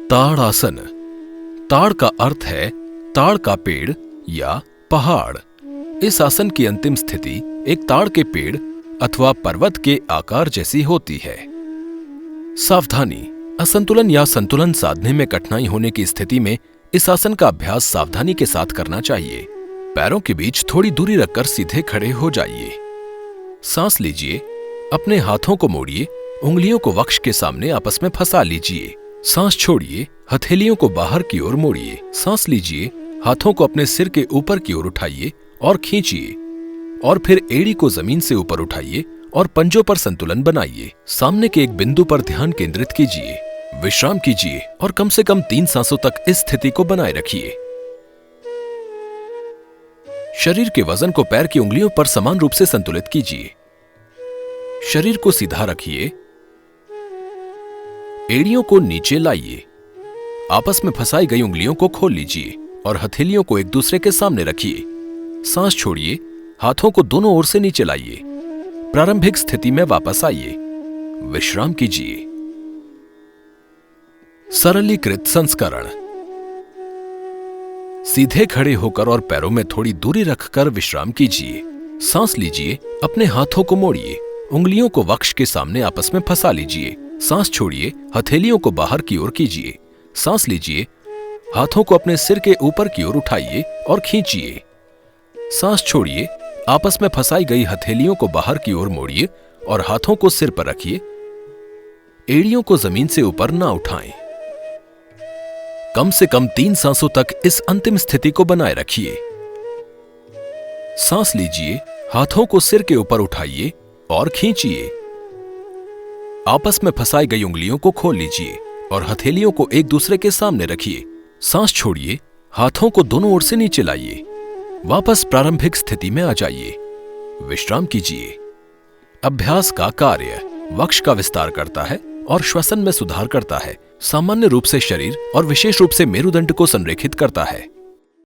ताड़ आसन। ताड़ का अर्थ है ताड़ का पेड़ या पहाड़। इस आसन की अंतिम स्थिति एक ताड़ के पेड़ अथवा पर्वत के आकार जैसी होती है। सावधानी। असंतुलन या संतुलन साधने में कठिनाई होने की स्थिति में इस आसन का अभ्यास सावधानी के साथ करना चाहिए। पैरों के बीच थोड़ी दूरी रखकर सीधे खड़े हो जाइए। सांस लीजिए, अपने हाथों को मोड़िए, उंगलियों को वक्ष के सामने आपस में फंसा लीजिए। सांस छोड़िए, हथेलियों को बाहर की ओर मोड़िए। सांस लीजिए, हाथों को अपने सिर के ऊपर की ओर उठाइए और खींचिए, और फिर एड़ी को जमीन से ऊपर उठाइए और पंजों पर संतुलन बनाइए। सामने के एक बिंदु पर ध्यान केंद्रित कीजिए। विश्राम कीजिए और कम से कम 3 सांसों तक इस स्थिति को बनाए रखिए। शरीर के वजन को पैर की उंगलियों पर समान रूप से संतुलित कीजिए। शरीर को सीधा रखिए, एड़ियों को नीचे लाइए, आपस में फंसाई गई उंगलियों को खोल लीजिए और हथेलियों को एक दूसरे के सामने रखिए। सांस छोड़िए, हाथों को दोनों ओर से नीचे लाइए। प्रारंभिक स्थिति में वापस आइए। विश्राम कीजिए। सरलीकृत संस्करण। सीधे खड़े होकर और पैरों में थोड़ी दूरी रखकर विश्राम कीजिए। सांस लीजिए, अपने हाथों को मोड़िए, उंगलियों को वक्ष के सामने आपस में फंसा लीजिए। सांस छोड़िए, हथेलियों को बाहर की ओर कीजिए। सांस लीजिए, हाथों को अपने सिर के ऊपर की ओर उठाइए और खींचिए। सांस छोड़िए, आपस में फंसाई गई हथेलियों को बाहर की ओर मोड़िए और हाथों को सिर पर रखिए। एड़ियों को जमीन से ऊपर ना उठाएं। कम से कम 3 सांसों तक इस अंतिम स्थिति को बनाए रखिए। सांस लीजिए, हाथों को सिर के ऊपर उठाइए और खींचिए। आपस में फंसाई गई उंगलियों को खोल लीजिए और हथेलियों को एक दूसरे के सामने रखिए। सांस छोड़िए, हाथों को दोनों ओर से नीचे लाइए। वापस प्रारंभिक स्थिति में आ जाइए। विश्राम कीजिए। अभ्यास का कार्य वक्ष का विस्तार करता है और श्वसन में सुधार करता है। सामान्य रूप से शरीर और विशेष रूप से मेरुदंड को संरेखित करता है।